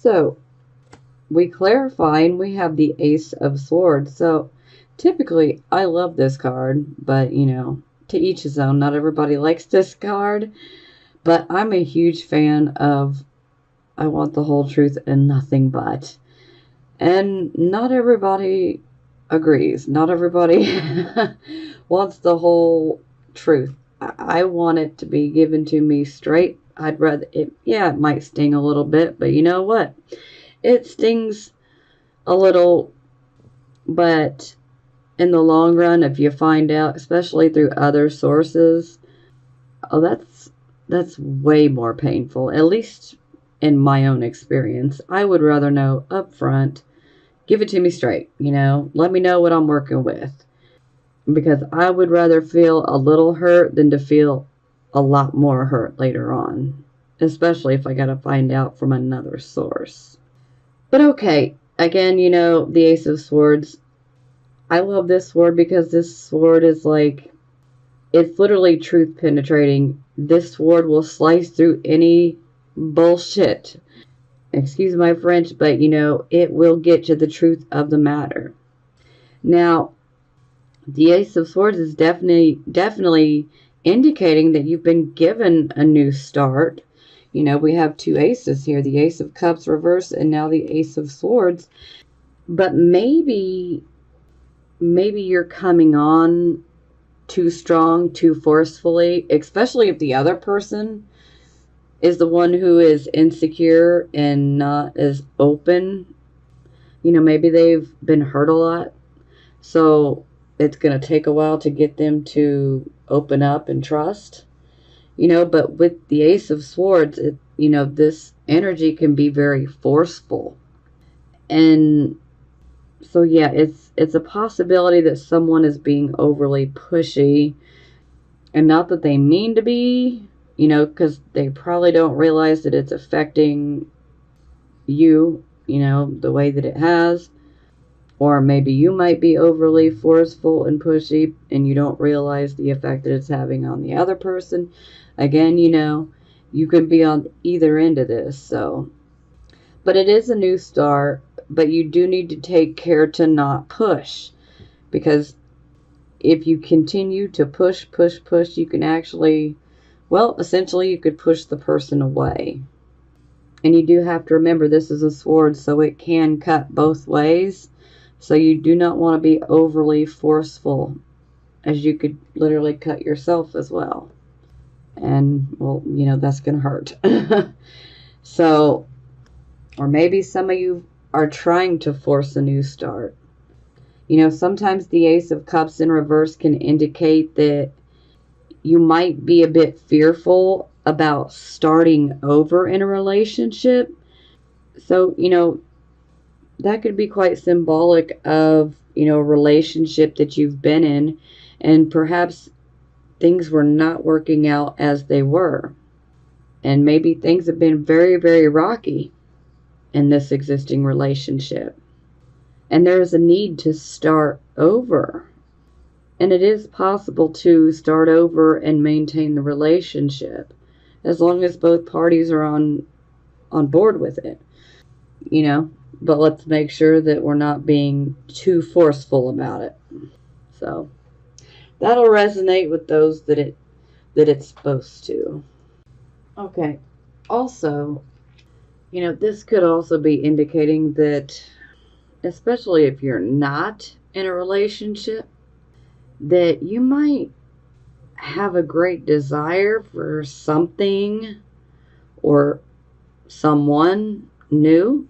So we clarify and we have the Ace of Swords. So typically I love this card, but you know, to each his own. Not everybody likes this card, but I'm a huge fan of I want the whole truth and nothing but. And not everybody agrees. Not everybody wants the whole truth. I want it to be given to me straight. I'd rather it, yeah, it might sting a little bit, but you know what? It stings a little, but in the long run, if you find out, especially through other sources, oh, that's way more painful. At least in my own experience, I would rather know up front. Give it to me straight, you know. Let me know what I'm working with. Because I would rather feel a little hurt than to feel a lot more hurt later on. Especially if I gotta find out from another source. But okay, again, you know, the Ace of Swords. I love this sword because this sword is like, it's literally truth penetrating. This sword will slice through any bullshit. Excuse my French, but you know, it will get to the truth of the matter. Now, the Ace of Swords is definitely indicating that you've been given a new start. You know, we have two aces here, the Ace of Cups reversed and now the Ace of Swords. But maybe you're coming on too strong, too forcefully, especially if the other person is the one who is insecure and not as open. You know, maybe they've been hurt a lot. So it's going to take a while to get them to open up and trust. You know, but with the Ace of Swords, you know, this energy can be very forceful. And so, yeah, it's a possibility that someone is being overly pushy. And not that they mean to be, you know, because they probably don't realize that it's affecting you, you know, the way that it has. Or maybe you might be overly forceful and pushy and you don't realize the effect that it's having on the other person. Again, you know, you could be on either end of this. So, but it is a new start, but you do need to take care to not push. Because if you continue to push, you can actually, well, essentially you could push the person away. And you do have to remember this is a sword, so it can cut both ways. So you do not want to be overly forceful, as you could literally cut yourself as well. And, well, you know, that's going to hurt. So, or maybe some of you are trying to force a new start. You know, sometimes the Ace of Cups in reverse can indicate that you might be a bit fearful about starting over in a relationship. So, you know, that could be quite symbolic of, you know, a relationship that you've been in and perhaps things were not working out as they were. And maybe things have been very, very rocky in this existing relationship. And there is a need to start over. And it is possible to start over and maintain the relationship as long as both parties are on board with it. You know, but let's make sure that we're not being too forceful about it. So that'll resonate with those that it's supposed to. Okay. Also, you know, this could also be indicating that, especially if you're not in a relationship, that you might have a great desire for something or someone new.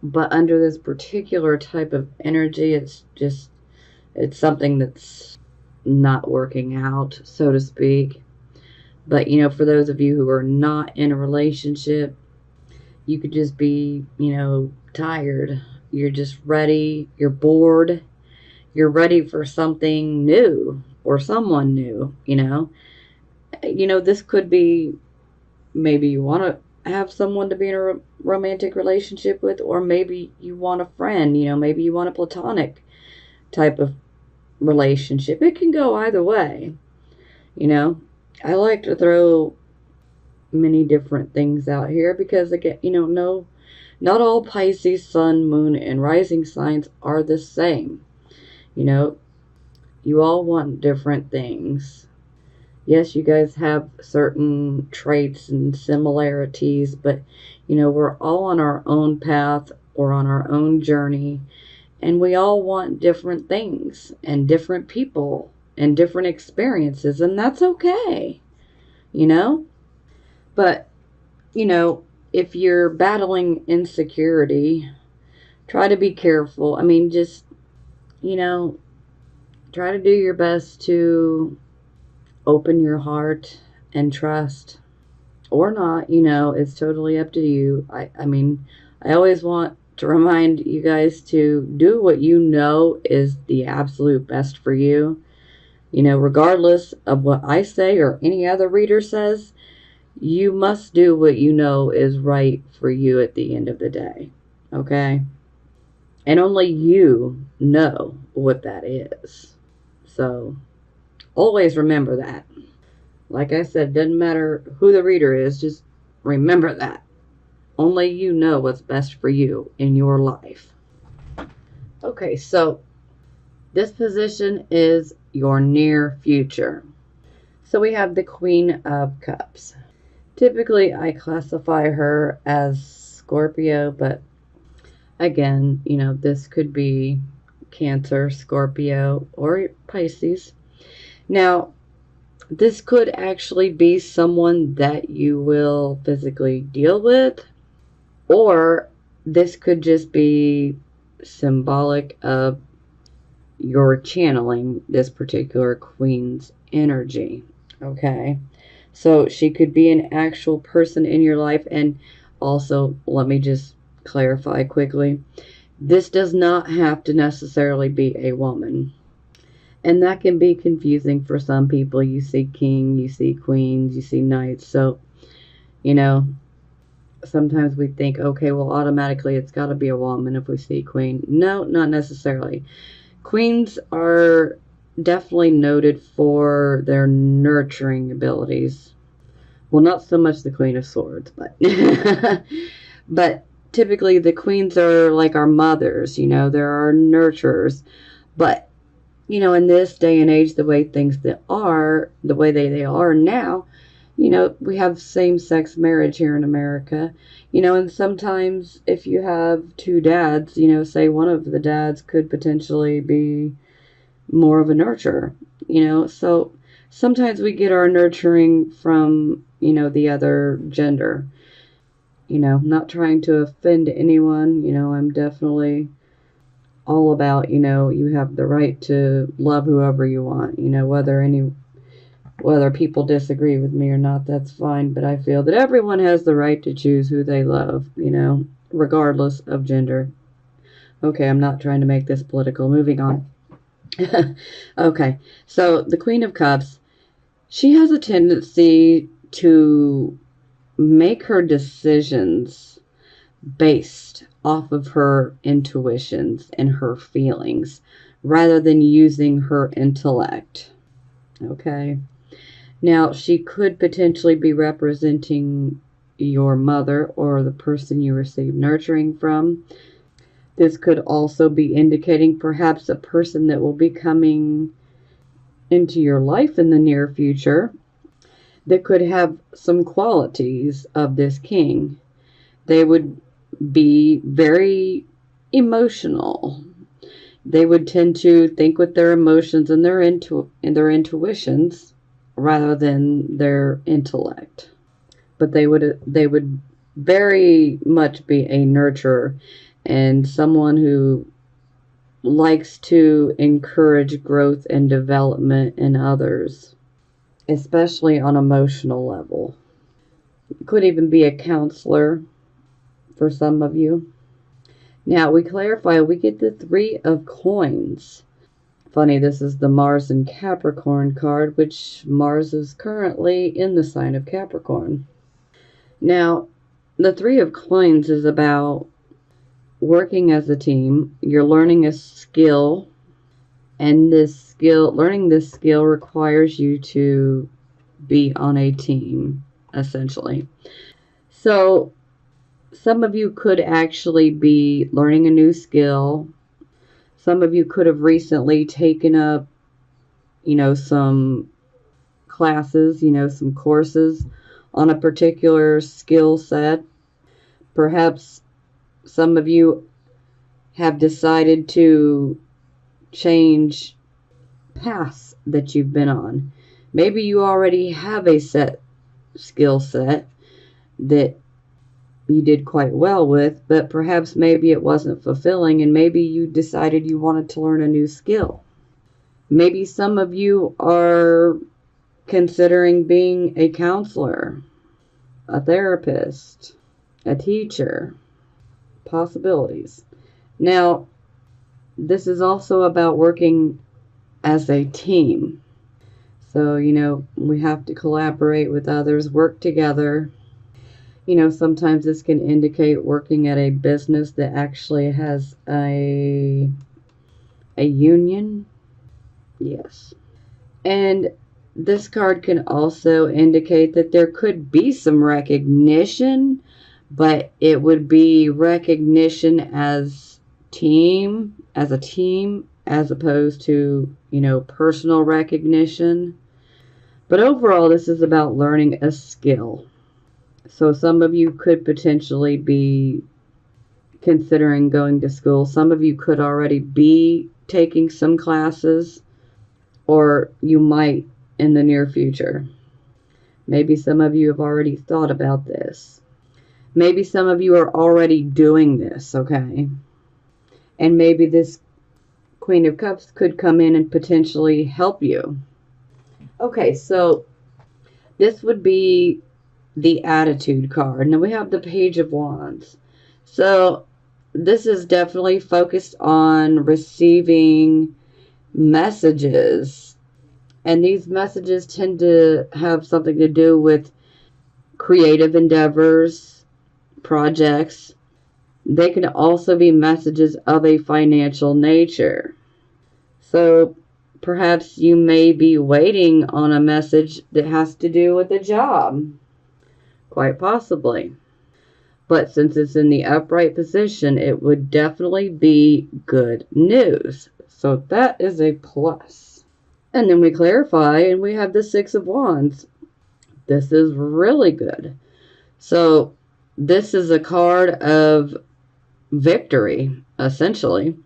But under this particular type of energy, it's something that's not working out, so to speak. But, you know, for those of you who are not in a relationship, you could just be, you know, tired. You're just ready. You're bored. You're ready for something new or someone new, you know. You know, this could be maybe you want to have someone to be in a romantic relationship with, or maybe you want a friend, you know, maybe you want a platonic type of relationship. It can go either way, you know. I like to throw many different things out here because, again, you know, Not all Pisces, sun, moon, and rising signs are the same. You know, you all want different things. Yes, you guys have certain traits and similarities, but we're all on our own path or on our own journey, and we all want different things and different people and different experiences, and that's okay, you know? But, you know, if you're battling insecurity, try to be careful. I mean, just, you know, try to do your best to open your heart and trust, or not. It's totally up to you. I mean, I always want to remind you guys to do what you know is the absolute best for you. Regardless of what I say or any other reader says, you must do what you know is right for you at the end of the day. Okay? And only you know what that is. So, always remember that. Like I said, doesn't matter who the reader is, just remember that. Only you know what's best for you in your life. Okay, so this position is your near future. So we have the Queen of Cups. Typically, I classify her as Scorpio, but again, this could be Cancer, Scorpio, or Pisces. Now, this could actually be someone that you will physically deal with, or this could just be symbolic of your channeling this particular queen's energy. Okay? So she could be an actual person in your life. And also, let me just clarify quickly. This does not have to necessarily be a woman. And that can be confusing for some people. You see king, you see queens, you see knights. So, sometimes we think, okay, well, automatically it's got to be a woman if we see queen. No, not necessarily. Queens are definitely noted for their nurturing abilities. Well, not so much the Queen of Swords, but but typically the queens are like our mothers, they're our nurturers. But, in this day and age, the way things that are, the way they are now, we have same-sex marriage here in America, and sometimes if you have two dads, say one of the dads could potentially be more of a nurturer, so sometimes we get our nurturing from, the other gender. Not trying to offend anyone, I'm definitely all about, you have the right to love whoever you want, whether people disagree with me or not, that's fine. But I feel that everyone has the right to choose who they love, regardless of gender. Okay, I'm not trying to make this political. Moving on. Okay, so the Queen of Cups, she has a tendency to make her decisions based off of her intuitions and her feelings rather than using her intellect. Okay. Now, she could potentially be representing your mother or the person you receive nurturing from. This could also be indicating perhaps a person that will be coming into your life in the near future that could have some qualities of this king. They would be very emotional. They would tend to think with their emotions and their intuitions rather than their intellect. But they would very much be a nurturer and someone who likes to encourage growth and development in others, especially on emotional level. It could even be a counselor for some of you. Now, we clarify, we get the Three of Coins. Funny, this is the Mars and Capricorn card, which Mars is currently in the sign of Capricorn. Now, the Three of Coins is about working as a team. You're learning a skill, and learning this skill requires you to be on a team, essentially. So, Some of you could actually be learning a new skill. Some of you could have recently taken up, some classes, some courses on a particular skill set. Perhaps some of you have decided to change paths that you've been on. Maybe you already have a set skill set that you did quite well with, but perhaps maybe it wasn't fulfilling and maybe you decided you wanted to learn a new skill. Maybe some of you are considering being a counselor, a therapist, a teacher. Possibilities. Now, this is also about working as a team. So, we have to collaborate with others, work together. Sometimes this can indicate working at a business that actually has a union. Yes. And this card can also indicate that there could be some recognition, but it would be recognition as a team, as opposed to, personal recognition. But overall, this is about learning a skill. So some of you could potentially be considering going to school. Some of you could already be taking some classes, or you might in the near future. Maybe some of you have already thought about this. Maybe some of you are already doing this, okay? And maybe this Queen of Cups could come in and potentially help you. Okay, so this would be the Attitude card. Now we have the Page of Wands. So this is definitely focused on receiving messages. And these messages tend to have something to do with creative endeavors, projects. They can also be messages of a financial nature. So perhaps you may be waiting on a message that has to do with a job. Quite possibly. But since it's in the upright position, it would definitely be good news. So that is a plus. And then we clarify and we have the Six of Wands. This is really good. So this is a card of victory, essentially.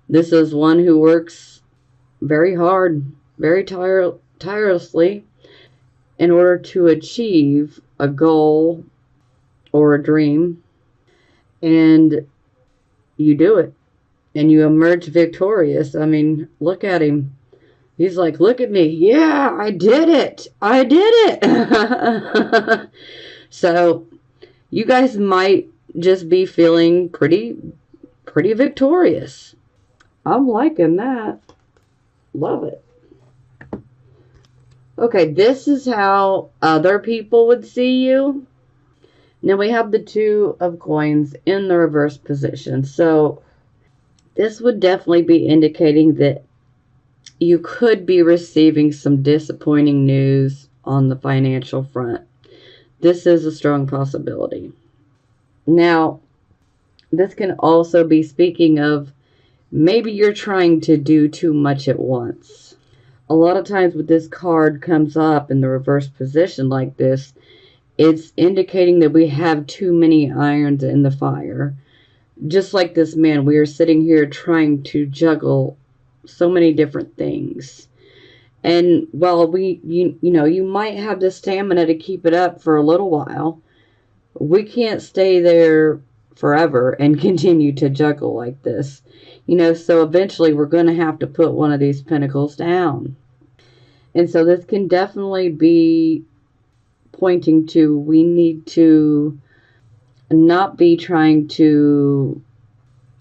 This is one who works very hard, very tirelessly in order to achieve a goal or a dream, and you do it and you emerge victorious. I mean, look at him. He's like, look at me. Yeah, I did it. I did it. So you guys might just be feeling pretty victorious. I'm liking that. Love it. Okay, this is how other people would see you. Now we have the Two of Coins in the reverse position. So this would definitely be indicating that you could be receiving some disappointing news on the financial front. This is a strong possibility. Now, this can also be speaking of maybe you're trying to do too much at once. A lot of times when this card comes up in the reverse position like this, it's indicating that we have too many irons in the fire. Just like this man, we are sitting here trying to juggle so many different things. And while you might have the stamina to keep it up for a little while, we can't stay there forever and continue to juggle like this. So eventually we're going to have to put one of these pentacles down. And so this can definitely be pointing to we need to not be trying to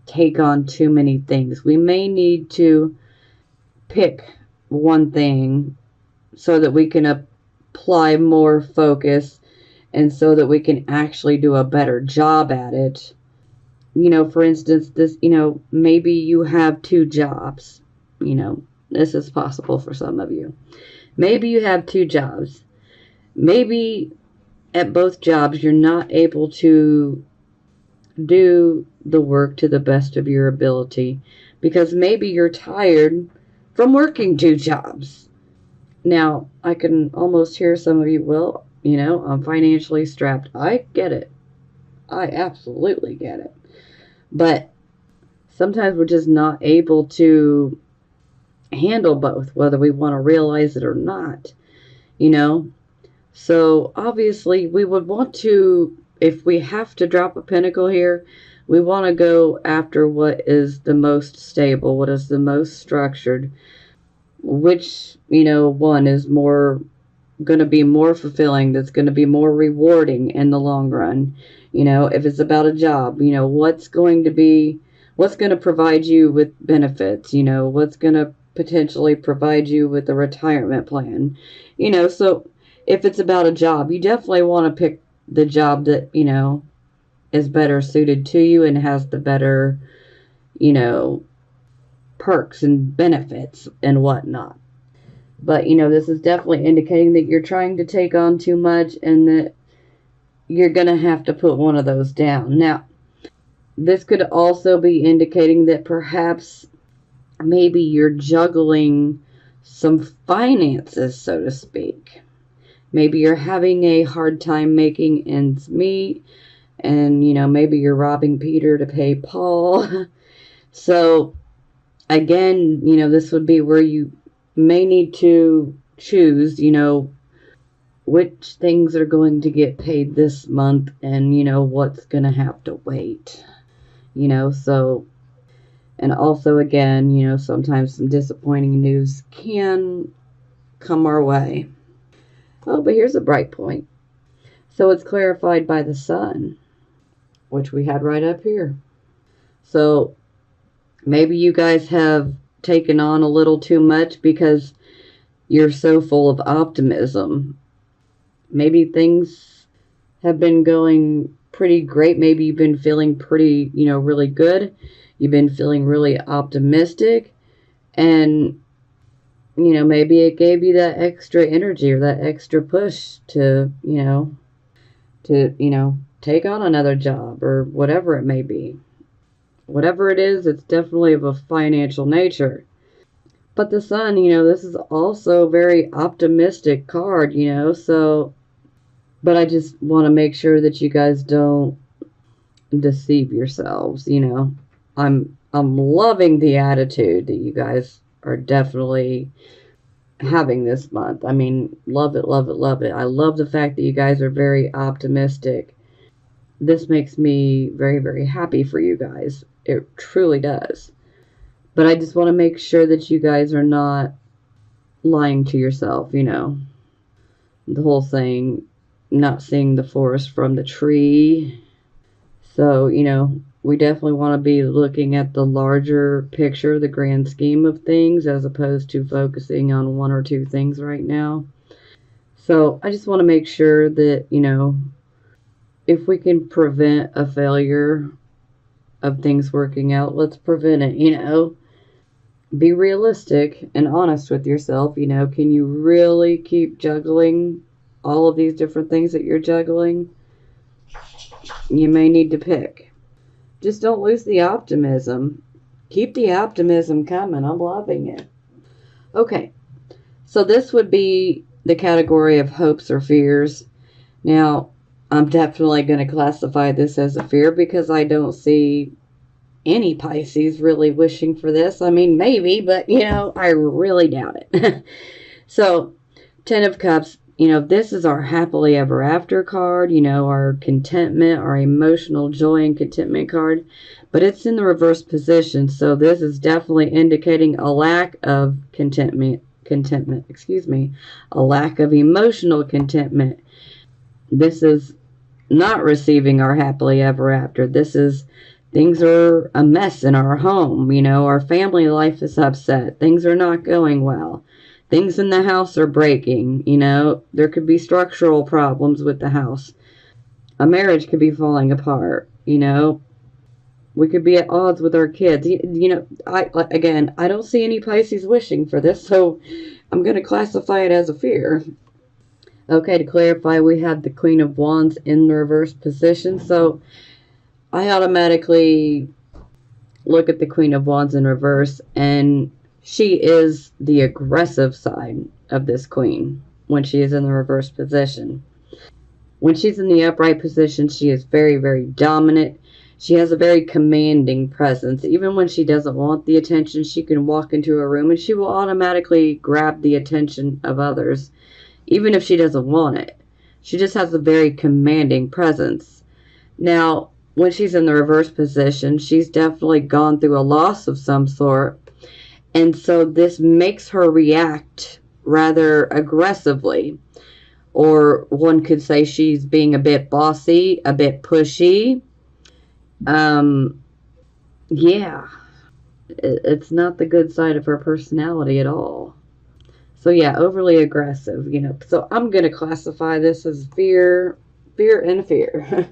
take on too many things. We may need to pick one thing so that we can apply more focus and so that we can actually do a better job at it. For instance, this, maybe you have two jobs. This is possible for some of you. Maybe you have two jobs. Maybe at both jobs you're not able to do the work to the best of your ability, because maybe you're tired from working 2 jobs. Now, I can almost hear some of you, well, I'm financially strapped. I get it. I absolutely get it. But sometimes we're just not able to handle both, whether we want to realize it or not, you know? So obviously, we would want to, if we have to drop a pinnacle here, we want to go after what is the most stable, what is the most structured, which, one is more going to be more fulfilling, that's going to be more rewarding in the long run. If it's about a job, what's going to provide you with benefits, what's going to potentially provide you with a retirement plan. So if it's about a job, you definitely want to pick the job that, is better suited to you and has the better, perks and benefits and whatnot. But, this is definitely indicating that you're trying to take on too much and that you're going to have to put one of those down. Now, this could also be indicating that perhaps maybe you're juggling some finances, so to speak. Maybe you're having a hard time making ends meet, and, maybe you're robbing Peter to pay Paul. So, again, this would be where you may need to choose, which things are going to get paid this month and, what's going to have to wait. So, and also, again, sometimes some disappointing news can come our way. Oh, but here's a bright point. So it's clarified by the sun, which we had right up here. So maybe you guys have taken on a little too much because you're so full of optimism. Maybe things have been going pretty great. Maybe you've been feeling pretty, really good. You've been feeling really optimistic. And, maybe it gave you that extra energy or that extra push to, take on another job or whatever it may be. Whatever it is, it's definitely of a financial nature. But the sun, this is also a very optimistic card, so, but I just want to make sure that you guys don't deceive yourselves, I'm loving the attitude that you guys are definitely having this month. I mean, love it, love it, love it. I love the fact that you guys are very optimistic. This makes me very, very happy for you guys. It truly does. But I just want to make sure that you guys are not lying to yourself, The whole saying, not seeing the forest from the tree. So, we definitely want to be looking at the larger picture, the grand scheme of things, as opposed to focusing on one or two things right now. So I just want to make sure that, if we can prevent a failure of things working out, let's prevent it, Be realistic and honest with yourself, Can you really keep juggling all of these different things that you're juggling? You may need to pick. Just don't lose the optimism. Keep the optimism coming. I'm loving it. Okay, so this would be the category of hopes or fears. Now, I'm definitely going to classify this as a fear because I don't see any Pisces really wishing for this. I mean, maybe, but, I really doubt it. So, 10 of Cups, this is our happily ever after card, our contentment, our emotional joy and contentment card. But it's in the reverse position, so this is definitely indicating a lack of contentment, a lack of emotional contentment. This is not receiving our happily ever after. This is things are a mess in our home. Our family life is upset. Things are not going well. Things in the house are breaking. There could be structural problems with the house. A marriage could be falling apart. We could be at odds with our kids. I don't see any Pisces wishing for this, so I'm going to classify it as a fear. Okay, to clarify, we have the Queen of Wands in the reverse position. So I automatically look at the Queen of Wands in reverse, and she is the aggressive side of this queen when she is in the reverse position. When she's in the upright position, she is very, very dominant. She has a very commanding presence. Even when she doesn't want the attention, she can walk into a room and she will automatically grab the attention of others, even if she doesn't want it. She just has a very commanding presence. Now, when she's in the reverse position, she's definitely gone through a loss of some sort. And so this makes her react rather aggressively. Or one could say she's being a bit bossy, a bit pushy. Um, yeah, it's not the good side of her personality at all. So yeah, overly aggressive, So I'm going to classify this as fear and fear.